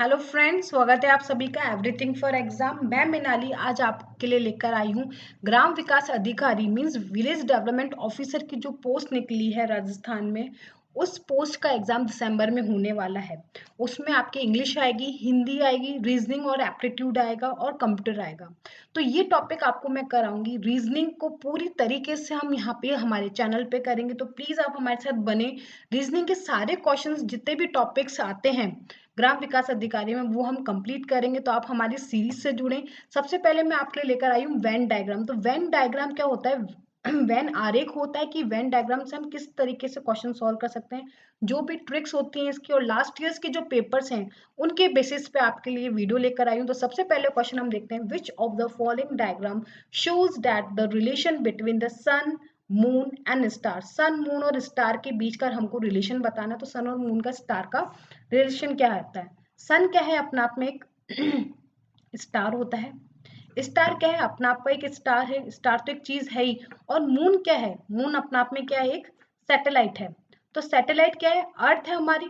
Hello friends, स्वागत है आप सभी का एवरीथिंग फॉर एग्जाम। मैं मिनाली आज आपके लिए लेकर आई हूँ ग्राम विकास अधिकारी मींस विलेज डेवलपमेंट ऑफिसर की जो पोस्ट निकली है राजस्थान में। उस पोस्ट का एग्जाम दिसंबर में होने वाला है। उसमें आपकी इंग्लिश आएगी, हिंदी आएगी, रीजनिंग और एप्टीट्यूड आएगा और कंप्यूटर आएगा। तो ये टॉपिक आपको मैं कराऊंगी। रीजनिंग को पूरी तरीके से हम यहाँ पे हमारे चैनल पे करेंगे, तो प्लीज आप हमारे साथ बने। रीजनिंग के सारे क्वेश्चंस जितने भी टॉपिक्स आते हैं ग्राम विकास अधिकारी में वो हम कंप्लीट करेंगे, तो आप हमारी सीरीज से जुड़ें। सबसे पहले मैं आपके लिए लेकर आई हूँ वेन डायग्राम। तो वेन डायग्राम क्या होता है? वेन आरेख होता है कि वेन डायग्राम से हम किस तरीके से क्वेश्चन सॉल्व कर सकते हैं, जो भी ट्रिक्स होती हैं इसकी, और लास्ट ईयर्स के जो पेपर्स हैं उनके बेसिस पे आपके लिए वीडियो लेकर आई हूँ। तो सबसे पहले क्वेश्चन हम देखते हैं, which of the following diagram shows that the relation between the sun, moon and star. Sun, moon और स्टार के बीच का हमको रिलेशन बताना। तो सन और मून का स्टार का रिलेशन क्या आता है? सन क्या है? अपना आप में एक स्टार होता है। स्टार क्या है? अपना आप में एक स्टार है। स्टार तो एक चीज है ही। और मून क्या है? मून अपना आप में क्या है? एक सैटेलाइट है। तो सैटेलाइट क्या है? अर्थ है हमारी।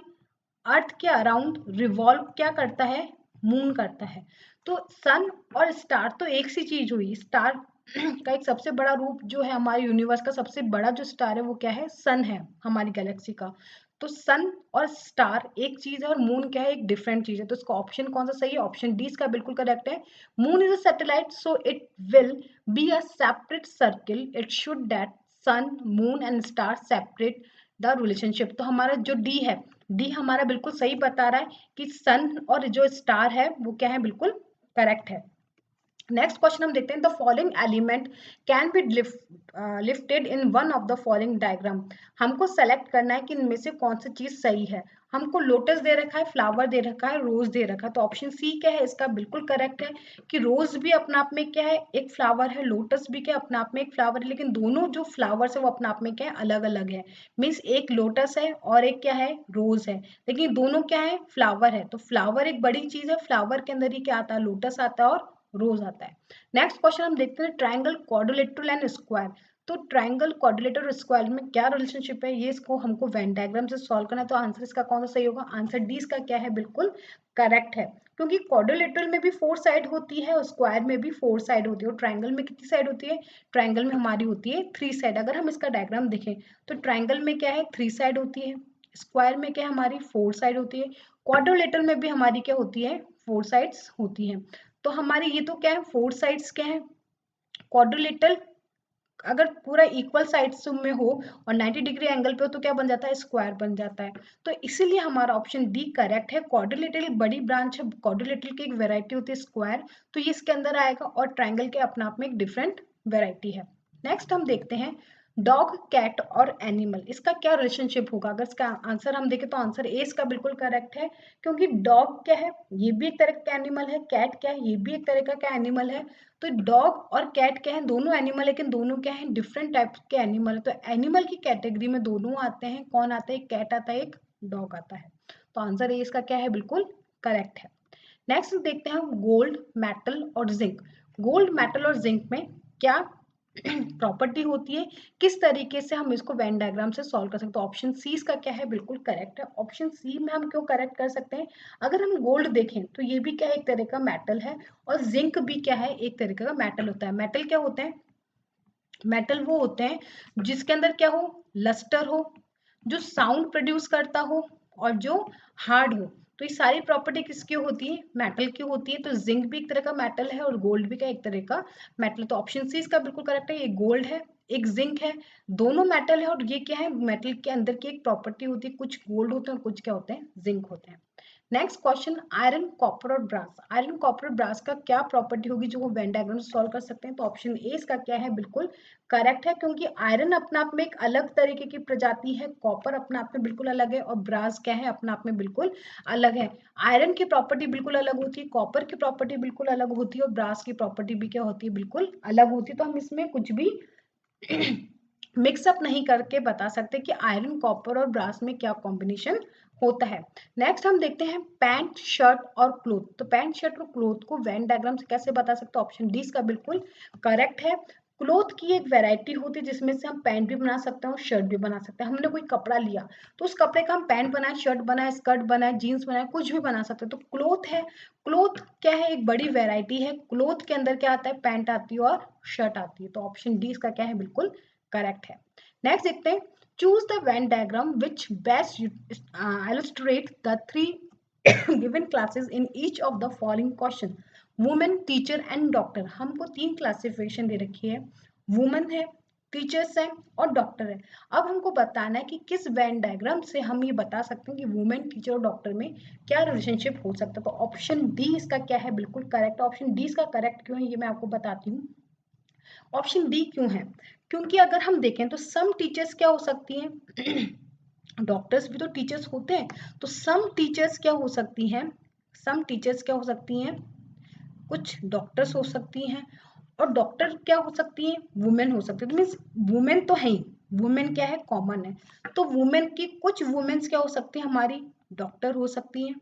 अर्थ के अराउंड रिवॉल्व क्या करता है? मून करता है। तो सन और स्टार तो एक सी चीज हुई। स्टार का एक सबसे बड़ा रूप जो है हमारे यूनिवर्स का, सबसे बड़ा जो स्टार है वो क्या है? सन है हमारी गैलेक्सी का। तो सन और स्टार एक चीज है और मून क्या है? एक डिफरेंट चीज है। तो इसका ऑप्शन कौन सा सही है? ऑप्शन डी इसका बिल्कुल करेक्ट है। Moon is a satellite, so it will be a separate circle. It should that sun, moon and star separate the relationship. तो हमारा जो डी है, डी हमारा बिल्कुल सही बता रहा है कि सन और जो स्टार है वो क्या है? बिल्कुल करेक्ट है। नेक्स्ट क्वेश्चन हम देखते हैं, the following element can be lifted in one of the following diagram. हमको सेलेक्ट करना है कि इनमें से कौन सी चीज सही है। हमको लोटस दे रखा है, फ्लावर दे रखा है, रोज दे रखा है। तो ऑप्शन सी क्या है? इसका बिल्कुल करेक्ट है कि रोज भी अपना आप में क्या है? एक फ्लावर है। लोटस भी क्या अपना आप में एक फ्लावर है, लेकिन दोनों जो फ्लावर्स है वो अपना आप में क्या है? अलग अलग है। मीन्स एक लोटस है और एक क्या है? रोज है, लेकिन दोनों क्या है? फ्लावर है। तो फ्लावर एक बड़ी चीज है। फ्लावर के अंदर ही क्या आता है? लोटस आता है और रोज आता है। नेक्स्ट क्वेश्चन हम देखते हैं, ट्रायंगल, क्वाड्रिलेटरल एंड स्क्वायर। तो ट्रायंगल, क्वाड्रिलेटरल और स्क्वायर में क्या रिलेशनशिप है, ये इसको हमको वेन डायग्राम से सॉल्व करना है। तो आंसर इसका कौन सा सही होगा? आंसर डी इसका क्या है? बिल्कुल करेक्ट है। क्योंकि क्वाड्रिलेटरल में भी 4 साइड होती है और स्क्वायर में भी 4 साइड होती है। और ट्रायंगल में कितनी साइड होती है? ट्रायंगल में हमारी होती है 3 साइड। अगर हम इसका डायग्राम देखें तो ट्रायंगल में क्या है? 3 साइड होती है। स्क्वायर में क्या है? हमारी 4 साइड होती है। क्वाड्रिलेटरल में भी हमारी क्या होती है? 4 साइड्स होती है। तो हमारे ये तो क्या है? 4 साइड्स क्या है? क्वाड्रिलेटरल अगर पूरा इक्वल साइड्स में हो और 90 डिग्री एंगल पे हो तो क्या बन जाता है? स्क्वायर बन जाता है। तो इसीलिए हमारा ऑप्शन डी करेक्ट है। क्वाड्रिलेटरल एक बड़ी ब्रांच है। क्वाड्रिलेटरल की एक वेराइटी होती है स्क्वायर, तो ये इसके अंदर आएगा। और ट्रायंगल के अपना आप में एक डिफरेंट वेराइटी है। नेक्स्ट हम देखते हैं, डॉग, कैट और एनिमल, इसका क्या रिलेशनशिप होगा? अगर इसका आंसर हम देखें तो आंसर ए इसका बिल्कुल करेक्ट है। क्योंकि डॉग क्या है? ये भी एक तरह का एनिमल है। कैट क्या है? ये भी एक तरह का एनिमल है। तो डॉग और कैट क्या है? दोनों एनिमल, लेकिन दोनों क्या है? डिफरेंट टाइप के एनिमल है। तो एनिमल की कैटेगरी में दोनों आते हैं। कौन आता है? एक कैट आता है, एक डॉग आता है। तो आंसर ए इसका क्या है? बिल्कुल करेक्ट है। नेक्स्ट देखते हैं गोल्ड, मेटल और जिंक। गोल्ड, मेटल और जिंक में क्या प्रॉपर्टी होती है, किस तरीके से हम इसको वेन डायग्राम से सॉल्व कर सकते हैं? ऑप्शन सी इसका क्या है? बिल्कुल करेक्ट है। ऑप्शन सी में हम क्यों करेक्ट कर सकते हैं? अगर हम गोल्ड देखें तो ये भी क्या है? एक तरह का मेटल है। और जिंक भी क्या है? एक तरीके का मेटल होता है। मेटल क्या होते हैं? मेटल वो होते हैं जिसके अंदर क्या हो? लस्टर हो, जो साउंड प्रोड्यूस करता हो, और जो हार्ड हो। तो ये सारी प्रॉपर्टी किसकी होती है? मेटल की होती है। तो जिंक भी एक तरह का मेटल है और गोल्ड भी क्या एक तरह का मेटल। तो ऑप्शन सी इसका बिल्कुल करेक्ट है। ये गोल्ड है, एक जिंक है, दोनों मेटल है। और ये क्या है? मेटल के अंदर की एक प्रॉपर्टी होती है। कुछ गोल्ड होते हैं और कुछ क्या होते हैं? जिंक होते हैं। नेक्स्ट क्वेश्चन, आयरन, कॉपर और ब्रास। आयरन, कॉपर और ब्रास का क्या प्रॉपर्टी होगी जो वो वेन डायग्राम से सॉल्व कर सकते हैं? तो ऑप्शन ए इसका क्या है? बिल्कुल करेक्ट है। क्योंकि आयरन अपना आप में एक अलग तरीके की प्रजाति है, कॉपर अपना आप में बिल्कुल अलग है, और ब्रास क्या है? अपना आप में बिल्कुल अलग है। आयरन की प्रॉपर्टी बिल्कुल अलग होती है, कॉपर की प्रॉपर्टी बिल्कुल अलग होती है, और ब्रास की प्रॉपर्टी भी क्या होती है? बिल्कुल अलग होती है। तो हम इसमें कुछ भी मिक्सअप नहीं करके बता सकते कि आयरन, कॉपर और ब्रास में क्या कॉम्बिनेशन होता है। नेक्स्ट हम देखते हैं पैंट, शर्ट और क्लोथ। तो पैंट, शर्ट और क्लोथ को वेन डायग्राम से कैसे बता सकते हैं? ऑप्शन डी इसका बिल्कुल करेक्ट है। क्लोथ की एक वैरायटी होती है जिसमें से हम पैंट भी बना सकते हैं और शर्ट भी बना सकते हैं। हमने कोई कपड़ा लिया तो उस कपड़े का हम पैंट बनाए, शर्ट बनाए, स्कर्ट बनाए, जीन्स बनाए, कुछ भी बना सकते हैं। तो क्लोथ है, क्लोथ क्या है, एक बड़ी वैरायटी है। क्लोथ के अंदर क्या आता है, पैंट आती है और शर्ट आती है। तो ऑप्शन डी इसका क्या है, बिल्कुल करेक्ट है। नेक्स्ट देखते हैं, choose the Venn diagram which best illustrate the three given classes in each of the following question। Women, teacher and doctor, हमको तीन क्लासिफिकेशन दे रखी है, वुमेन है, टीचर्स है और डॉक्टर है। अब हमको बताना है कि किस वेन डायग्राम से हम ये बता सकते हैं कि वुमेन, टीचर और डॉक्टर में क्या रिलेशनशिप हो सकता है। तो ऑप्शन डी इसका क्या है, बिल्कुल करेक्ट। ऑप्शन डी इसका करेक्ट क्यों है ये मैं आपको बताती हूँ। ऑप्शन डी क्यों है, क्योंकि अगर हम देखें तो सम टीचर्स क्या हो सकती हैं डॉक्टर्स भी तो टीचर्स होते हैं, तो सम टीचर्स क्या हो सकती हैं, सम टीचर्स क्या हो सकती हैं, कुछ डॉक्टर्स हो सकती हैं, और डॉक्टर क्या हो सकती है, वुमेन हो सकती है। तो मीन्स वुमेन तो है ही, वुमेन क्या है, कॉमन है। तो वुमेन की कुछ वुमेन्स क्या हो सकती है, हमारी डॉक्टर हो सकती हैं,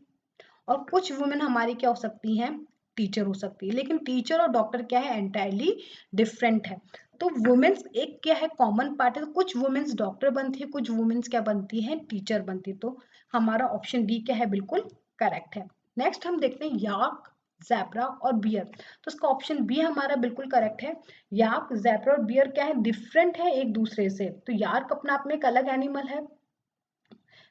और कुछ वुमेन हमारी क्या हो सकती हैं, टीचर हो सकती है। लेकिन टीचर और डॉक्टर क्या है, एंटायरली डिफरेंट है। तो वुमेन्स एक क्या है, कॉमन पार्ट है। तो कुछ वुमेन्स डॉक्टर बनती है, कुछ वुमेन्स क्या बनती है, टीचर बनती है। तो हमारा ऑप्शन डी क्या है, बिल्कुल करेक्ट है। नेक्स्ट हम देखते हैं याक, ज़ेब्रा और बियर। तो इसका ऑप्शन बी हमारा बिल्कुल करेक्ट है। याक, ज़ेब्रा और बियर क्या है, डिफरेंट है एक दूसरे से। तो याक अपना आप में एक अलग एनिमल है,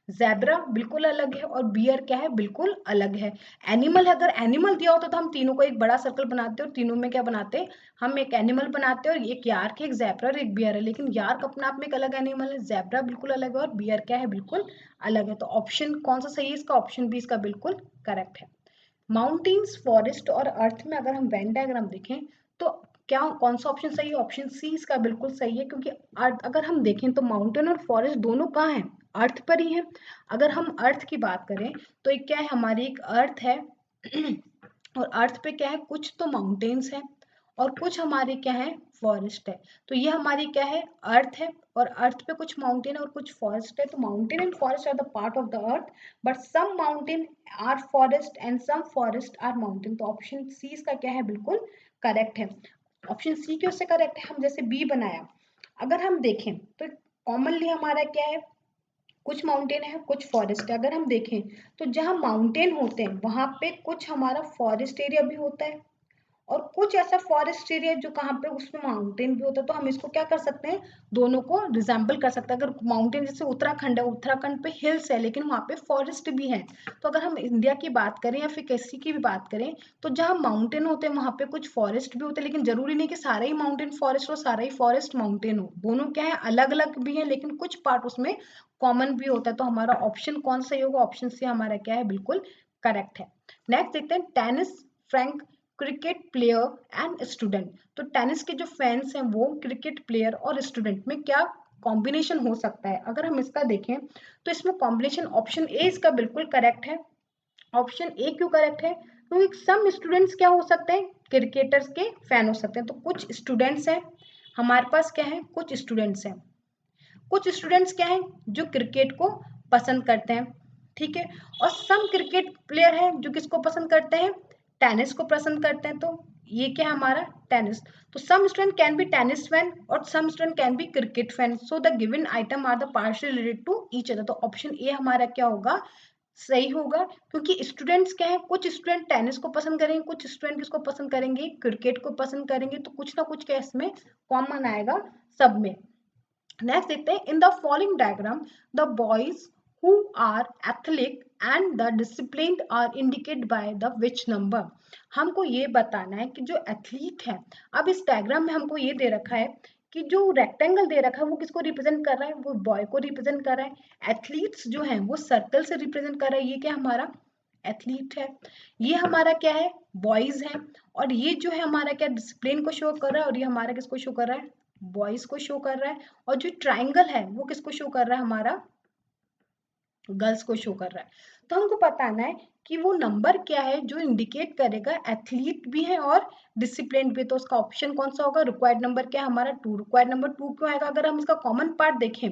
ज़ेब्रा बिल्कुल अलग है, और बियर क्या है, बिल्कुल अलग है। एनिमल है, अगर एनिमल दिया होता तो हम तीनों को एक बड़ा सर्कल बनाते और तीनों में क्या बनाते, हम एक एनिमल बनाते और एक यार्क, एक ज़ेब्रा और एक बियर है। लेकिन यार्क अपने आप में एक अलग एनिमल है, ज़ेब्रा बिल्कुल अलग है और बियर क्या है, बिल्कुल अलग है। तो ऑप्शन कौन सा सही है इसका, ऑप्शन बी इसका बिल्कुल करेक्ट है। माउंटेन्स, फॉरेस्ट और अर्थ में अगर हम वेन डायग्राम देखें तो क्या कौन सा ऑप्शन सही है, ऑप्शन सी इसका बिल्कुल सही है। क्योंकि अर्थ अगर हम देखें तो माउंटेन और फॉरेस्ट दोनों कहाँ हैं, अर्थ पर ही है। अगर हम अर्थ की बात करें तो एक क्या है, हमारी एक अर्थ है और अर्थ पे क्या है, कुछ तो माउंटेन्स है और कुछ हमारे क्या है, फॉरेस्ट है। तो ये हमारी क्या है, अर्थ है, और अर्थ पे कुछ माउंटेन और कुछ फॉरेस्ट है। तो mountain and forest are the part of the earth, but some mountain are forest and some forest are mountain. तो ऑप्शन सी इसका क्या है, बिल्कुल करेक्ट है। ऑप्शन सी क्यों से करेक्ट है, हम जैसे बी बनाया, अगर हम देखें तो कॉमनली हमारा क्या है, कुछ माउंटेन है कुछ फॉरेस्ट है। अगर हम देखें तो जहाँ माउंटेन होते हैं वहां पे कुछ हमारा फॉरेस्ट एरिया भी होता है, और कुछ ऐसा फॉरेस्ट एरिया जो कहाँ पे उसमें माउंटेन भी होता है। तो हम इसको क्या कर सकते हैं, दोनों को रिजेंबल कर सकते हैं। अगर माउंटेन जैसे उत्तराखंड है, उत्तराखंड पे हिल्स है लेकिन वहाँ पे फॉरेस्ट भी है। तो अगर हम इंडिया की बात करें या फिर किसी की भी बात करें, तो जहाँ माउंटेन होते हैं वहाँ पे कुछ फॉरेस्ट भी होते हैं। लेकिन जरूरी नहीं कि सारा ही माउंटेन फॉरेस्ट हो, सारा ही फॉरेस्ट माउंटेन हो। दोनों क्या है, अलग अलग भी है लेकिन कुछ पार्ट उसमें कॉमन भी होता है। तो हमारा ऑप्शन कौन सही होगा, ऑप्शन सी हमारा क्या है, बिल्कुल करेक्ट है। नेक्स्ट देखते हैं tennis, Frank, cricket player and student. तो टेनिस के जो फैंस हैं वो क्रिकेट प्लेयर और स्टूडेंट में क्या कॉम्बिनेशन हो सकता है। अगर हम इसका देखें तो इसमें कॉम्बिनेशन ऑप्शन ए इसका बिल्कुल करेक्ट है। ऑप्शन ए क्यों करेक्ट है, क्योंकि सम स्टूडेंट्स क्या हो सकते हैं, क्रिकेटर्स के फैन हो सकते हैं। तो कुछ स्टूडेंट्स हैं हमारे पास, क्या है, कुछ स्टूडेंट्स हैं, कुछ स्टूडेंट्स क्या हैं जो क्रिकेट को पसंद करते हैं, ठीक है। और सम क्रिकेट प्लेयर हैं जो किसको पसंद करते हैं, टेनिस को पसंद करते हैं। तो ये क्या है हमारा, टेनिस। तो some student can be tennis fan और some student can be cricket fan. So the given item are the partial related to each other. तो ऑप्शन ए हमारा क्या होगा, सही होगा। क्योंकि स्टूडेंट्स क्या है, कुछ स्टूडेंट टेनिस को पसंद करेंगे, कुछ स्टूडेंट किसको पसंद करेंगे, क्रिकेट को पसंद करेंगे। तो कुछ ना कुछ क्या इसमें कॉमन आएगा सब में। नेक्स्ट देखते हैं, in the following diagram the boys who are athletic and the disciplined are indicate by the which number. हमको ये बताना है कि जो एथलीट है, अब इस डायग्राम में हमको ये दे रखा है कि जो रेक्टेंगल दे रखा है वो किसको रिप्रेजेंट कर रहा है, वो बॉय को रिप्रेजेंट कर रहा है। एथलीट्स जो है वो सर्कल से रिप्रेजेंट कर रहा है, ये क्या हमारा एथलीट है। ये हमारा क्या है, बॉयज है। और ये जो है हमारा क्या, डिसिप्लिन को शो कर रहा है, और ये हमारा किसको शो कर रहा है, बॉयज को शो कर रहा है। और जो ट्राइंगल है वो किसको शो कर रहा है, हमारा गर्ल्स को शो कर रहा है। तो हमको बताना है कि वो नंबर क्या है जो इंडिकेट करेगा एथलीट भी है और डिसिप्लिन भी। तो उसका ऑप्शन कौन सा होगा, रिक्वायर्ड नंबर क्या है हमारा 2। रिक्वायर्ड नंबर 2 क्यों आएगा, अगर हम इसका कॉमन पार्ट देखें,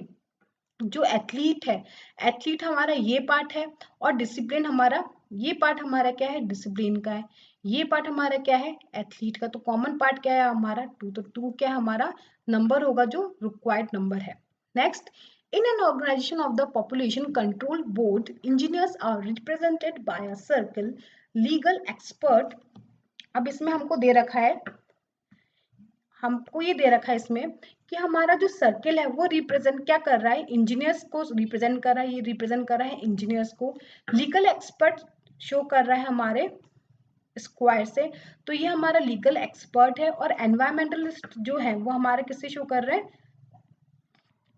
जो एथलीट है, एथलीट हमारा ये पार्ट है और डिसिप्लिन हमारा ये पार्ट हमारा क्या है, डिसिप्लिन का है। ये पार्ट हमारा क्या है, एथलीट का। तो कॉमन पार्ट क्या है हमारा, 2। तो 2 क्या हमारा नंबर होगा जो रिक्वायर्ड नंबर है। Next, in an organization of the population control board, engineers are represented by a circle legal expert. अब इसमें हमको दे रखा है, हमको ये दे रखा है इसमें कि हमारा जो सर्किल है वो रिप्रेजेंट क्या कर रहा है, इंजीनियर्स को रिप्रेजेंट कर रहा है। ये रिप्रेजेंट कर रहा है इंजीनियर्स को। लीगल एक्सपर्ट शो कर रहा है हमारे स्क्वायर से, तो ये हमारा लीगल एक्सपर्ट है। और एनवायरमेंटलिस्ट जो है वो हमारे किससे शो कर रहे हैं,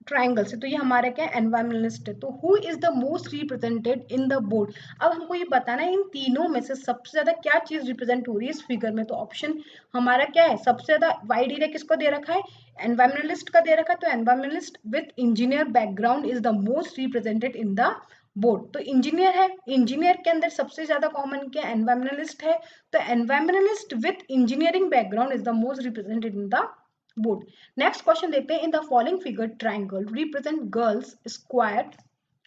ट्राइंगल से। तो ये हमारा क्या है, एनवायरमेंटलिस्ट है। तो who is the most represented in the board. अब हमको ये बताना है इन तीनों में से सबसे ज्यादा क्या चीज रिप्रेजेंट हो रही है इस फिगर में। तो ऑप्शन हमारा क्या है, सबसे ज्यादा वाइड एरिया किसको दे रखा है, एनवायरमेंटलिस्ट का दे रखा है। तो environmentalist with engineer background is the most represented in the board. तो इंजीनियर है, इंजीनियर के अंदर सबसे ज्यादा कॉमन क्या, एनवायरमेंटलिस्ट है। तो environmentalist with engineering background is the most represented in the board. Next question देखते हैं, in the following figure triangle represent girls square.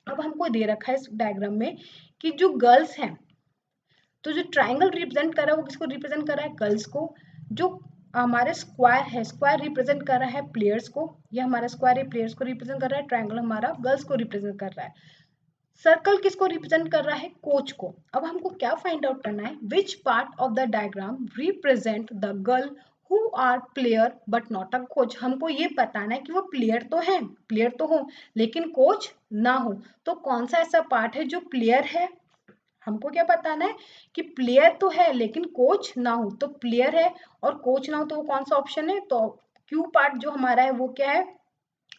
अब हमको दे रखा है इस डायग्राम में कि जो गर्ल्स हैं, तो जो ट्राइंगल रिप्रेजेंट कर रहा है वो किसको रिप्रेजेंट कर रहा है, गर्ल्स को। जो हमारे स्क्वायर है, स्क्वायर रिप्रेजेंट कर रहा है प्लेयर्स को। ये हमारा स्क्वायर है, प्लेयर्स को रिप्रेजेंट कर रहा है। ट्राइंगल हमारा गर्ल्स को रिप्रेजेंट कर रहा है। सर्कल किसको रिप्रेजेंट कर रहा है, कोच को। अब हमको क्या फाइंड आउट करना है, which part of the diagram represent the girl who are player but not a coach. हमको ये बताना है कि वो प्लेयर तो है, प्लेयर तो हो लेकिन कोच ना हो। तो कौन सा ऐसा पार्ट है जो प्लेयर है, हमको क्या बताना है कि प्लेयर तो है लेकिन कोच ना हो। तो प्लेयर है और कोच ना हो, तो वो कौन सा ऑप्शन है, तो क्यू पार्ट जो हमारा है वो क्या है,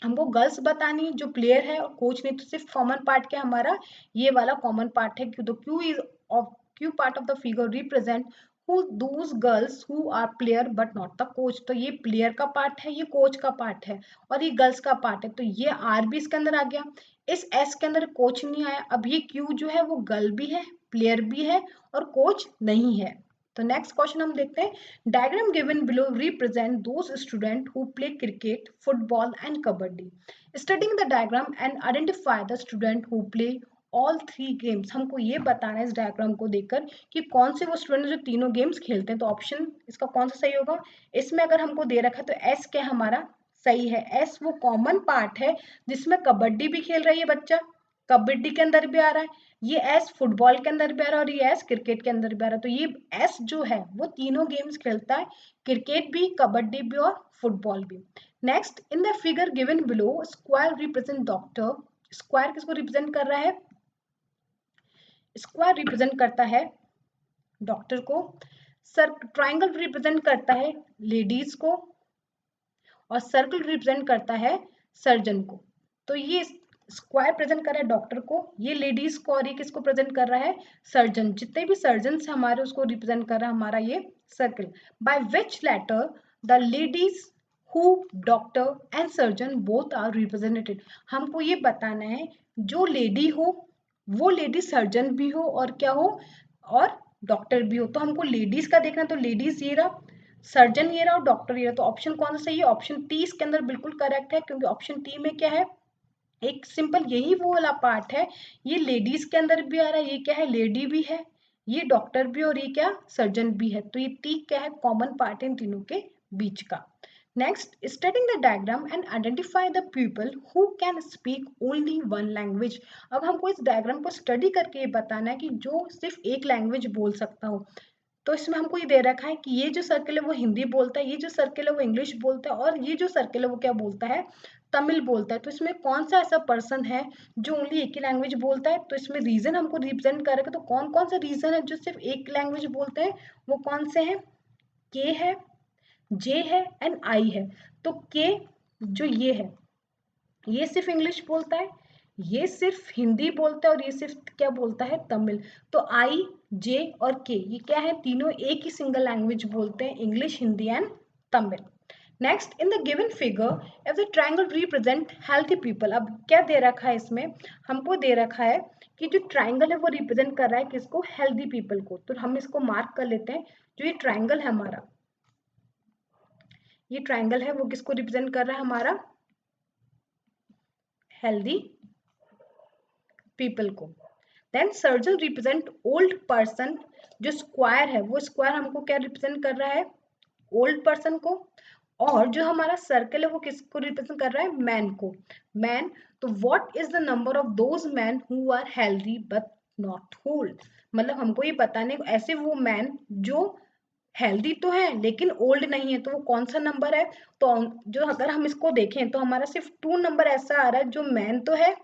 हमको गर्ल्स बतानी जो प्लेयर है और कोच नहीं। तो सिर्फ कॉमन पार्ट क्या हमारा, ये वाला कॉमन पार्ट है। क्यों, तो Q is of Q part of the figure represent who those girls who are player but not the coach. तो ये प्लेयर का पार्ट है, ये कोच का पार्ट है और ये गर्ल्स का पार्ट है। तो ये आर भी इसके अंदर आ गया। इस एस के अंदर कोच नहीं आया। अब ये क्यू जो है वो गर्ल भी है, प्लेयर भी है और कोच नहीं है। तो नेक्स्ट क्वेश्चन हम देखते हैं, diagram given below represent those students who play cricket, football and kabaddi. Studying the diagram and identify the student who play all three games. हमको ये बताना है इस डायग्राम को देखकर कि कौन से वो स्टूडेंट जो तीनों गेम्स खेलते हैं। तो ऑप्शन इसका कौन सा सही होगा, इसमें अगर हमको दे रखा है तो एस क्या हमारा सही है। एस वो कॉमन पार्ट है जिसमें कबड्डी भी खेल रही है बच्चा, कबड्डी के अंदर भी आ रहा है, ये एस फुटबॉल के अंदर भी आ रहा है और ये एस क्रिकेट के अंदर भी आ रहा है। तो ये एस जो है वो तीनों गेम्स खेलता है, क्रिकेट भी, कबड्डी भी और फुटबॉल भी। Next, in the figure given below square represent doctor. Square किसको रिप्रेजेंट कर रहा है, स्क्वायर रिप्रेजेंट करता है डॉक्टर को। सर ट्राइंगल रिप्रेजेंट करता है लेडीज को और सर्कल रिप्रेजेंट करता है सर्जन को। तो ये स्क्वायर प्रेजेंट कर रहा है डॉक्टर को, ये लेडीज को और ये किसको प्रेजेंट कर रहा है, सर्जन। जितने भी सर्जन हमारे उसको रिप्रेजेंट कर रहा है हमारा ये circle. By which letter the ladies who doctor and surgeon both are represented. हमको ये बताना है जो लेडी हो वो लेडी सर्जन भी हो और क्या हो, और डॉक्टर भी हो। तो हमको लेडीज का देखना, तो लेडीज ये रहा, सर्जन ये रहा और डॉक्टर ये रहा। तो ऑप्शन कौन सा सही है, ऑप्शन टी इसके अंदर बिल्कुल करेक्ट है। क्योंकि ऑप्शन टी में क्या है, एक सिंपल यही वो वाला पार्ट है, ये लेडीज के अंदर भी आ रहा है, ये क्या है लेडी भी है, ये डॉक्टर भी और ये क्या सर्जन भी है। तो ये टी क्या है, कॉमन पार्ट है इन तीनों के बीच का। Next, studying the diagram and identify the people who can speak only one language. अब हमको इस डायग्राम को स्टडी करके ये बताना है कि जो सिर्फ एक लैंग्वेज बोल सकता हो। तो इसमें हमको ये दे रखा है कि ये जो सर्कल है वो हिंदी बोलता है, ये जो सर्कल है वो इंग्लिश बोलता है और ये जो सर्कल है वो क्या बोलता है, तमिल बोलता है। तो इसमें कौन सा ऐसा पर्सन है जो ओनली एक ही लैंग्वेज बोलता है। तो इसमें रीजन हमको रिप्रेजेंट करेगा। तो कौन कौन से रीजन है जो सिर्फ एक लैंग्वेज बोलते हैं, वो कौन से हैं, के है, जे है एंड आई है। तो के जो ये है ये सिर्फ इंग्लिश बोलता है, ये सिर्फ हिंदी बोलता है और ये सिर्फ क्या बोलता है, तमिल। तो आई, जे और के ये क्या है, तीनों एक ही सिंगल लैंग्वेज बोलते हैं, English, Hindi and Tamil. Next, in the given figure if the triangle represent healthy people. अब क्या दे रखा है इसमें, हमको दे रखा है कि जो ट्रायंगल है वो रिप्रेजेंट कर रहा है किसको, हेल्थी पीपल को। तो हम इसको मार्क कर लेते हैं, जो ये ट्रायंगल है हमारा, ये ट्रायंगल है वो किसको रिप्रेजेंट कर रहा है, हमारा हेल्दी पीपल को। Then circle represent old person, जो स्क्वायर है वो स्क्वायर हमको क्या रिप्रेजेंट कर रहा है, ओल्ड पर्सन को, और जो हमारा सर्कल है वो किसको रिप्रेजेंट कर रहा है, मैन को, मैन। तो what is the number of those man who are healthy but not old, मतलब हमको ये बताने ऐसे वो मैन जो हेल्दी तो है लेकिन ओल्ड नहीं है, तो वो कौन सा नंबर है। तो जो अगर हम इसको देखें तो हमारा सिर्फ 2 नंबर ऐसा आ रहा है जो मैन तो है,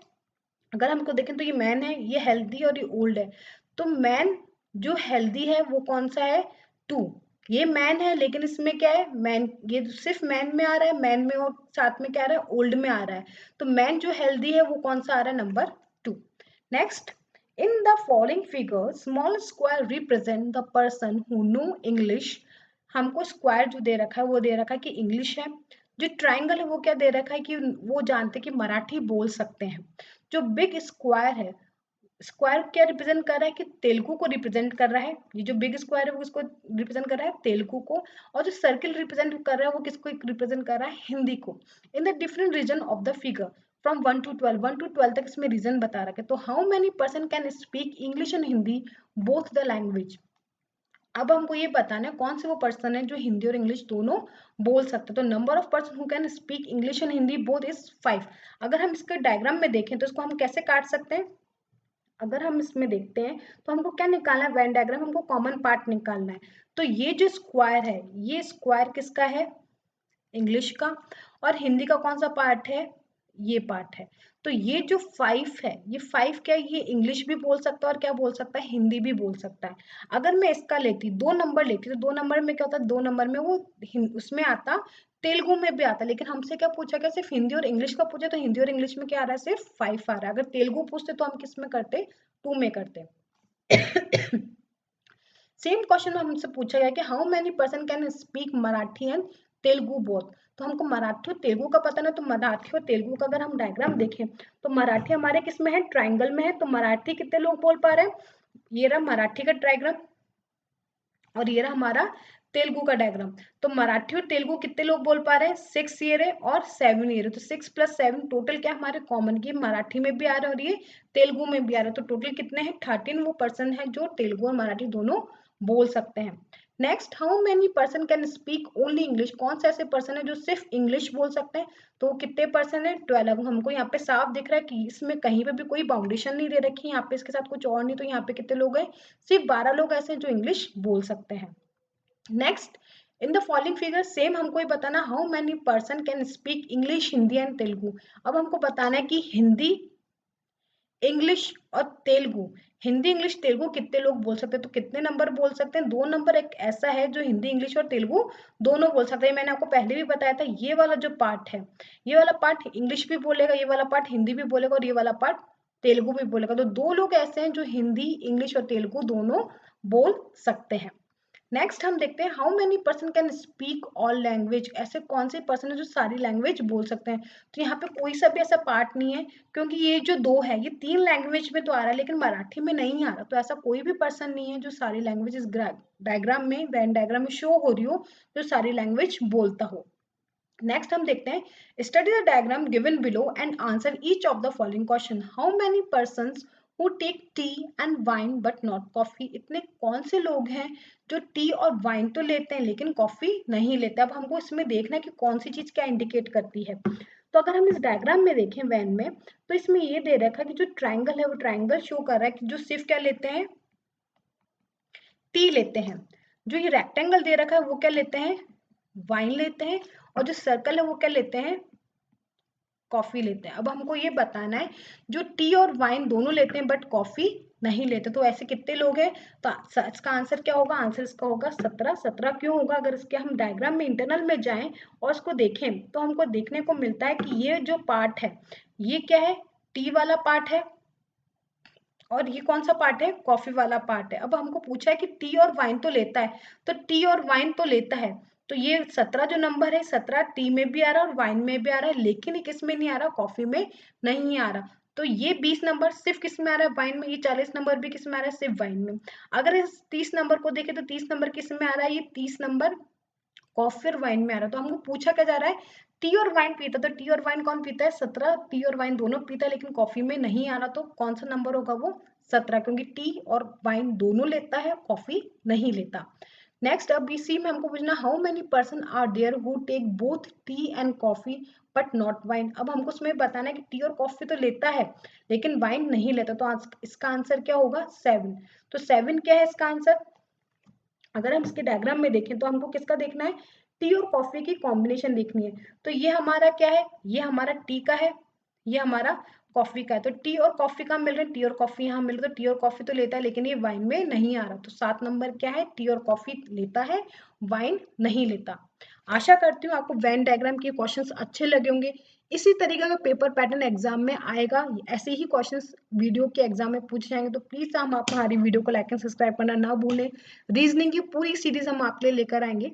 अगर हमको देखें तो ये मैन है, ये हेल्दी और ये ओल्ड है। तो मैन जो हेल्दी है वो कौन सा है, 2। ये मैन है लेकिन इसमें क्या है, मैन ये सिर्फ मैन में आ रहा है, मैन में और साथ में क्या आ रहा है, ओल्ड में आ रहा है। तो मैन जो हेल्दी है वो कौन सा आ रहा है, number 2। Next, in the following figure small square represent the person who know English. हमको स्क्वायर जो दे रखा है वो दे रखा है कि इंग्लिश है, जो ट्राइंगल है वो क्या दे रखा है कि वो जानते कि मराठी बोल सकते हैं। जो बिग स्क्वायर है, स्क्वायर क्या रिप्रेजेंट कर रहा है कि तेलुगु को रिप्रेजेंट कर रहा है, ये जो बिग स्क्वायर है वो उसको रिप्रेजेंट कर रहा है तेलुगु को, और जो सर्किल रिप्रेजेंट कर रहा है वो किसको रिप्रेजेंट कर रहा है, हिंदी को। In the different region of the figure from 1 to 12, 1 to 12 तक इसमें रीजन बता रखा है। तो how many person can speak English and Hindi both the language. अब हमको ये बताना है कौन से वो पर्सन है जो हिंदी और इंग्लिश दोनों बोल सकते हैं। तो number of person who can speak English and Hindi both is 5। अगर हम इसके डायग्राम में देखें तो इसको हम कैसे काट सकते हैं, अगर हम इसमें देखते हैं तो हमको क्या निकालना है, वेन डायग्राम हमको कॉमन पार्ट निकालना है। तो ये जो स्क्वायर है, ये स्क्वायर किसका है, इंग्लिश का, और हिंदी का कौन सा पार्ट है, ये पार्ट है। तो ये जो 5 है, ये 5 क्या है, ये इंग्लिश भी बोल सकता है और क्या बोल सकता है, हिंदी भी बोल सकता है। अगर मैं इसका लेती 2 नंबर लेती तो 2 नंबर में क्या होता है, 2 नंबर में वो उसमें आता, तेलुगु में भी आता, लेकिन हमसे क्या पूछा गया, सिर्फ हिंदी और इंग्लिश का पूछा, तो हिंदी और इंग्लिश में क्या आ रहा है, सिर्फ 5 आ रहा है। अगर तेलुगु पूछते तो हम किस में करते, 2 में करते। सेम क्वेश्चन में हमसे पूछा गया कि how many person can speak Marathi and Telugu both. तो हमको मराठी और तेलुगु का पता ना, तो मराठी और तेलुगु का अगर हम डायग्राम देखें तो मराठी हमारे किस में है, ट्राइंगल में है। तो मराठी कितने लोग बोल पा रहे हैं, ये रहा मराठी का डायग्राम, और ये रहा हमारा तेलुगु का डायग्राम। तो मराठी और तेलुगु कितने लोग बोल पा रहे हैं, 6 ये रहे और 7 ये रहे। तो 6 + 7 टोटल क्या हमारे कॉमन की, मराठी में भी आ रहा है और ये तेलुगु में भी आ रहा है। तो टोटल कितने हैं, 13 वो पर्सन है जो तेलुगु और मराठी दोनों बोल सकते हैं। Next, how many person can speak only English. कौन से ऐसे पर्सन है जो सिर्फ इंग्लिश बोल सकते हैं, तो कितने पर्सन है, 12। हमको यहाँ पे साफ दिख रहा है कि इसमें कहीं पे भी कोई बाउंडेशन नहीं दे रखी है, यहाँ पे इसके साथ कुछ और नहीं। तो यहाँ पे कितने लोग हैं, सिर्फ 12 लोग ऐसे हैं जो इंग्लिश बोल सकते हैं। Next, in the following figure same हमको ये बताना, how many person can speak English, Hindi and Telugu. अब हमको बताना है कि हिंदी, इंग्लिश और तेलुगु, हिंदी इंग्लिश तेलुगु कितने लोग बोल सकते हैं। तो कितने नंबर बोल सकते हैं, 2 नंबर एक ऐसा है जो हिंदी इंग्लिश और तेलुगु दोनों बोल सकते हैं। मैंने आपको पहले भी बताया था, ये वाला जो पार्ट है, ये वाला पार्ट इंग्लिश भी बोलेगा, ये वाला पार्ट हिंदी भी बोलेगा और ये वाला पार्ट तेलुगु भी बोलेगा। तो 2 लोग ऐसे हैं जो हिंदी इंग्लिश और तेलुगु दोनों बोल सकते हैं। नेक्स्ट हम देखते हैं, how many person can speak all language. ऐसे कौन से पर्सन है जो सारी लैंग्वेज बोल सकते हैं। तो यहाँ पे कोई सा भी ऐसा पार्ट नहीं है, क्योंकि ये जो 2 है ये 3 लैंग्वेज में तो आ रहा है लेकिन मराठी में नहीं आ रहा। तो ऐसा कोई भी पर्सन नहीं है जो सारी लैंग्वेज इस डायग्राम में, वेन डायग्राम में शो हो रही हो, जो सारी लैंग्वेज बोलता हो। नेक्स्ट हम देखते हैं, study the diagram given below and answer each of the following question. How many persons who take tea and wine but not coffee. इतने कौन से लोग हैं जो टी और वाइन तो लेते हैं लेकिन कॉफी नहीं लेते। अब हमको इसमें देखना है कि कौन सी चीज क्या इंडिकेट करती है। तो अगर हम इस डायग्राम में देखें वैन में, तो इसमें ये दे रखा है कि जो ट्राइंगल है वो ट्राइंगल शो कर रहा है कि जो सिर्फ क्या लेते हैं, टी लेते हैं। जो ये रेक्टेंगल दे रखा है वो क्या लेते हैं, वाइन लेते हैं, और जो सर्कल है वो क्या लेते हैं, कॉफी लेते हैं। अब हमको ये बताना है जो टी और वाइन दोनों लेते हैं बट कॉफी नहीं लेते, तो ऐसे कितने लोग हैं। तो इसका आंसर क्या होगा, आंसर इसका होगा 17। 17 क्यों होगा, अगर इसके हम डायग्राम में इंटरनल में जाएं और इसको देखें तो हमको देखने को मिलता है कि ये जो पार्ट है ये क्या है, टी वाला पार्ट है, और ये कौन सा पार्ट है, कॉफी वाला पार्ट है। अब हमको पूछा है कि टी और वाइन तो लेता है, तो टी और वाइन तो लेता है। तो ये 17 जो नंबर है, 17 टी में भी आ रहा है और वाइन में भी आ रहा है, लेकिन ये किस में नहीं आ रहा, कॉफी में नहीं आ रहा। तो ये 20 नंबर सिर्फ किस में आ रहा है, वाइन में। ये 40 नंबर भी किस में आ रहा है, सिर्फ वाइन में। अगर इस 30 नंबर को देखें तो 30 नंबर किस में आ रहा है, ये 30 नंबर कॉफी और वाइन में आ रहा है। तो हमको पूछा क्या जा रहा है, टी और वाइन पीता, तो टी और वाइन कौन पीता है, 17 टी और वाइन दोनों पीता है, लेकिन कॉफी में नहीं आ रहा। तो कौन सा नंबर होगा वो, 17 क्योंकि टी और वाइन दोनों लेता है, कॉफी नहीं लेता। नेक्स्ट अब सी में हमको पूछना how many person are there who take both tea and coffee but not wine. अब हमको उसमें बताना है कि टी और कॉफी तो लेता है लेकिन वाइन नहीं लेता, तो इसका आंसर क्या होगा 7। तो 7 क्या है इसका आंसर। अगर हम इसके डायग्राम में देखें तो हमको किसका देखना है, टी और कॉफी की कॉम्बिनेशन देखनी है। तो ये हमारा क्या है, ये हमारा टी का है, ये हमारा कॉफी का है। तो टी और कॉफी का मिल रहा है, टी और कॉफी यहाँ मिल रहा है, तो टी और कॉफी तो लेता है लेकिन ये वाइन में नहीं आ रहा। तो 7 नंबर क्या है, टी और कॉफी लेता है, वाइन नहीं लेता। आशा करती हूँ आपको वेन डायग्राम के क्वेश्चंस अच्छे लगे होंगे। इसी तरीके का पेपर पैटर्न एग्जाम में आएगा, ऐसे ही क्वेश्चंस वीडियो के एग्जाम में पूछे जाएंगे। तो प्लीज हम आप हमारी वीडियो को लाइक एंड सब्सक्राइब करना ना भूलें। रीजनिंग की पूरी सीरीज हम आपके लिए लेकर आएंगे।